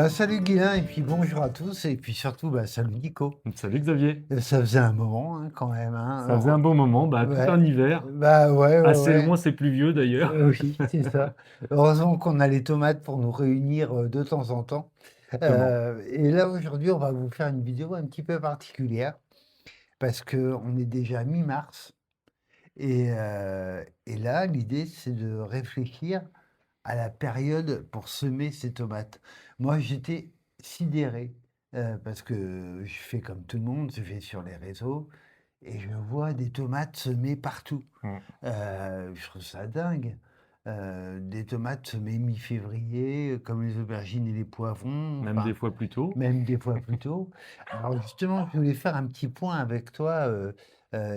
Salut Guilain, et puis bonjour à tous, et puis surtout, salut Nico. Salut Xavier. Ça faisait un moment hein, quand même. Hein. Ça faisait un bon moment, tout Ouais, un hiver. ouais, ouais, Assez ouais. loin, c'est pluvieux d'ailleurs. Oui, c'est ça. Heureusement qu'on a les tomates pour nous réunir de temps en temps. Exactement. Et là, aujourd'hui, on va vous faire une vidéo un petit peu particulière, parce qu'on est déjà mi-mars, et là, l'idée, c'est de réfléchir à la période pour semer ces tomates. Moi, j'étais sidéré, parce que je fais comme tout le monde, je vais sur les réseaux et je vois des tomates semées partout. Mm. Je trouve ça dingue. Des tomates semées mi-février, comme les aubergines et les poivrons, Même des enfin, fois plus tôt. même des fois plus tôt. Alors justement, je voulais faire un petit point avec toi,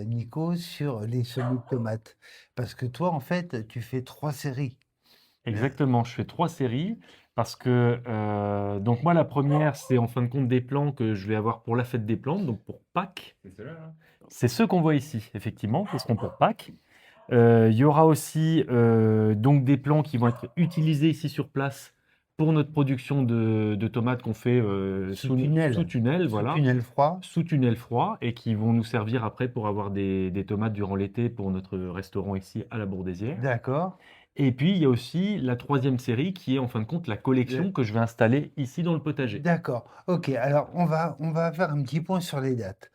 Nico, sur les semis de tomates. Parce que toi, en fait, tu fais 3 séries. Heu, Exactement, je fais 3 séries parce que, donc moi la première c'est en fin de compte des plants que je vais avoir pour la fête des plantes, donc pour Pâques. C'est cela, là? C'est ceux qu'on voit ici, effectivement, qui seront pour Pâques. Il y aura aussi, donc des plants qui vont être utilisés ici sur place pour notre production de tomates qu'on fait, Sous sous tunnel. tunnel, Sous voilà. tunnel froid? Sous tunnel froid et qui vont nous servir après pour avoir des tomates durant l'été pour notre restaurant ici à la Bourdaissière. D'accord. Et puis il y a aussi la troisième série qui est en fin de compte la collection Le que je vais installer ici dans le potager. D'accord. OK, alors on va faire un petit point sur les dates.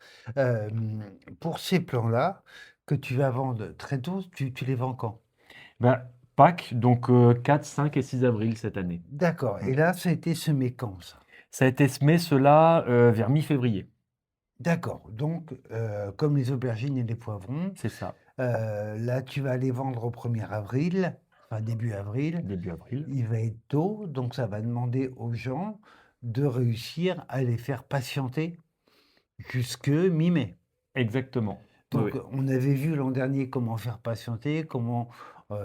Pour ces plans-là, que tu vas vendre très tôt, tu les vends quand? Ben, Pâques, donc 4, 5 et 6 avril cette année. D'accord, Mm. et là, ça a été semé quand ça? Ça a été semé cela vers mi-février, D'accord, donc comme les aubergines et les poivrons, c'est ça, là, tu vas les vendre au 1er avril, enfin début avril. début avril. Il va être tôt, donc ça va demander aux gens de réussir à les faire patienter jusque mi-mai. Exactement. Oui, Donc, oui. on avait vu l'an dernier comment faire patienter, comment,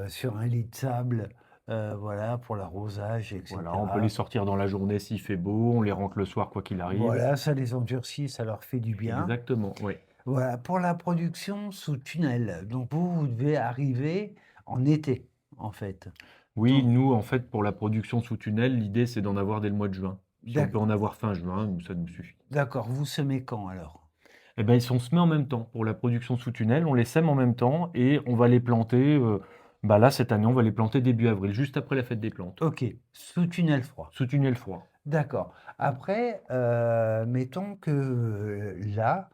sur un lit de sable, voilà, pour l'arrosage et Voilà, on peut les cetera. sortir dans la journée s'il fait beau, on les rentre le soir quoi qu'il arrive. Voilà, ça les endurcit, ça leur fait du bien. Exactement, oui. Voilà, pour la production sous tunnel, donc vous devez arriver en été, en fait. Oui, Donc nous, en fait, pour la production sous tunnel, l'idée, c'est d'en avoir dès le mois de juin. Si on peut en d'accord, avoir fin juin, ça nous suffit. d'accord, vous semez quand alors? Eh ben, ils sont semés en même temps. Pour la production sous tunnel, on les sème en même temps et on va les planter, là, cette année, on va les planter début avril, juste après la fête des plantes, OK, sous tunnel froid. sous tunnel froid. D'accord. Après, mettons que, là,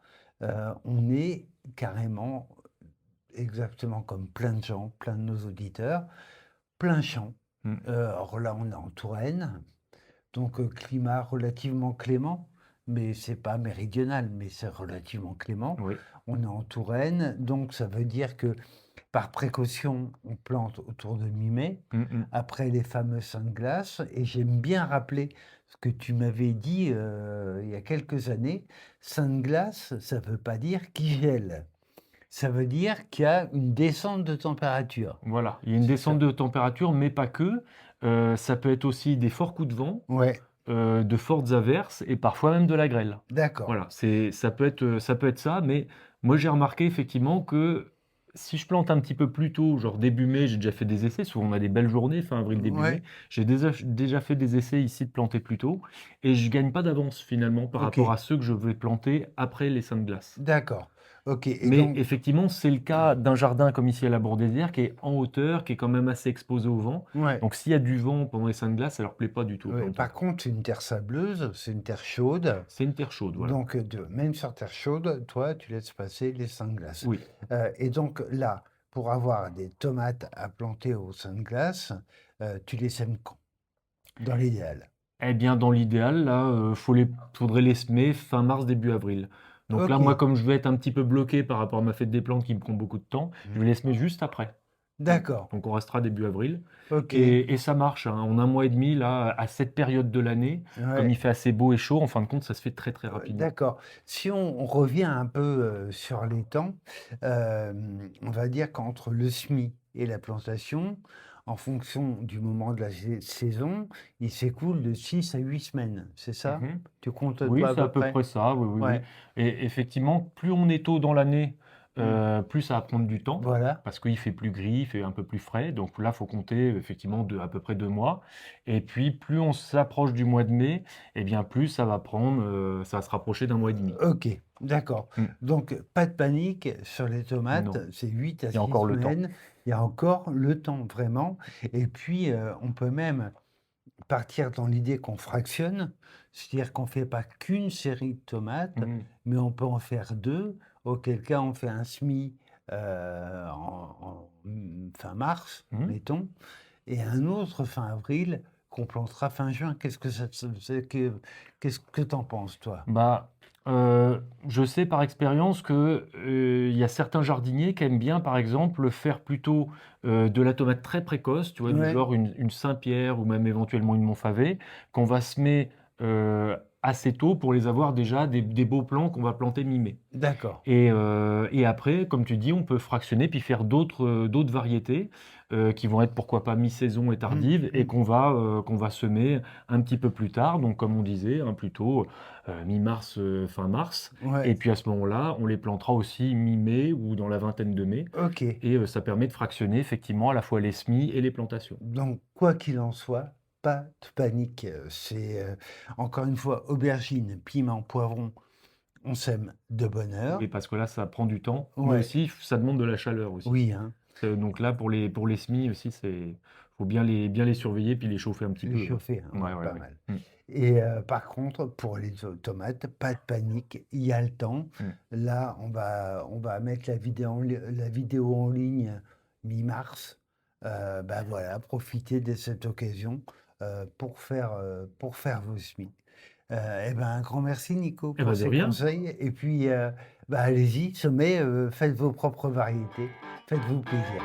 on est carrément exactement comme plein de gens, plein de nos auditeurs, plein champ. Mm. Alors là, on est en Touraine, donc climat relativement clément, mais c'est pas méridional, mais c'est relativement clément. Oui, On est en Touraine, donc ça veut dire que par précaution, on plante autour de mi-mai, mm, mm. après les fameux seins de glace. Et j'aime bien rappeler ce que tu m'avais dit il y a quelques années. Seins de glace, ça ne veut pas dire qu'il gèle. Ça veut dire qu'il y a une descente de température. Voilà, il y a une C'est descente ça. de température, mais pas que. Ça peut être aussi des forts coups de vent, Ouais, de fortes averses et parfois même de la grêle. d'accord. Voilà, ça peut être ça, mais moi j'ai remarqué effectivement que si je plante un petit peu plus tôt, genre début mai, j'ai déjà fait des essais, souvent on a des belles journées, fin avril, début mai, Ouais, j'ai déjà fait des essais ici de planter plus tôt, et je gagne pas d'avance finalement par ok, rapport à ceux que je vais planter après les seins de glace. d'accord. Ok, et Mais donc, effectivement, c'est le cas d'un jardin comme ici à la Bourdaissière, qui est en hauteur, qui est quand même assez exposé au vent. ouais. Donc s'il y a du vent pendant les seins de glace, ça leur plaît pas du tout aux Ouais. Par planteurs. contre, c'est une terre sableuse, c'est une terre chaude. C'est une terre chaude, voilà. Donc, même sur terre chaude, toi, tu laisses passer les seins de glace. Oui. Et donc là, pour avoir des tomates à planter au sein de glace, tu les sèmes quand? Dans l'idéal. Eh bien, dans l'idéal, là, faudrait les semer fin mars, début avril. Donc là, Ok, moi, comme je vais être un petit peu bloqué par rapport à ma fête des plantes qui me prend beaucoup de temps, je vais les semer juste après. Voilà. d'accord. Donc on restera début avril. Ok, Et ça marche, hein. En un mois et demi, là, à cette période de l'année, comme ouais, il fait assez beau et chaud, en fin de compte, ça se fait très très rapidement. d'accord. Si on revient un peu sur les temps, on va dire qu'entre le semis et la plantation, en fonction du moment de la saison, il s'écoule de 6 à 8 semaines, c'est ça? Mhm. Tu comptes Oui, toi à c'est à peu peu près? près ça, oui, oui, oui. Ouais, Et effectivement, plus on est tôt dans l'année, plus ça va prendre du temps Voilà. parce qu'il fait plus gris, il fait un peu plus frais. Donc là, il faut compter effectivement à peu près 2 mois. Et puis, plus on s'approche du mois de mai, eh bien, plus ça va prendre, ça va se rapprocher d'un mois et demi. OK, d'accord. Mmh. Donc pas de panique sur les tomates, Non, c'est 8 à il y a 6 encore le temps. semaines. Il y a encore le temps, vraiment. Et puis, on peut même partir dans l'idée qu'on fractionne, c'est-à-dire qu'on fait pas qu'une série de tomates, Mmh. mais on peut en faire 2, auquel cas on fait un semis, fin mars, Mmh. mettons, et un autre fin avril qu'on plantera fin juin. Qu'est-ce que ça te c'est qu'est-ce que tu en penses, toi? Bah, je sais par expérience que, il y a certains jardiniers qui aiment bien, par exemple, faire plutôt, de la tomate très précoce, tu vois? Du Ouais, genre une Saint-Pierre ou même éventuellement une Montfavet, qu'on va semer, assez tôt pour les avoir déjà des beaux plants qu'on va planter mi-mai. d'accord. Et après, comme tu dis, on peut fractionner puis faire d'autres variétés, qui vont être pourquoi pas mi-saison et Mmh, tardives et mmh. qu'on va semer un petit peu plus tard. Donc comme on disait, hein, plutôt, mi-mars, fin mars et Ouais, puis à ce moment-là, on les plantera aussi mi-mai ou dans la vingtaine de mai OK. et ça permet de fractionner effectivement à la fois les semis et les plantations. Donc quoi qu'il en soit, pas de panique, encore une fois, aubergines, piments, poivrons, on sème de bonne Oui, heure. parce que là, ça prend du temps, mais Ouais, aussi ça demande de la chaleur aussi. oui, hein, Donc là, pour les semis aussi, c'est faut bien les surveiller puis les chauffer un petit les peu, ouais. chauffer, hein, Ouais, ouais, ouais, pas ouais. mal. Mmh, Et par contre, pour les tomates, pas de panique, il y a le temps. mmh. Là, on va mettre la vidéo en ligne mi-mars. Bah, voilà, profitez de cette occasion, pour faire vos semis. Et ben, un grand merci Nico Eh pour ben, de ces rien. conseils et puis, bah, allez-y, semez, faites vos propres variétés, faites-vous plaisir.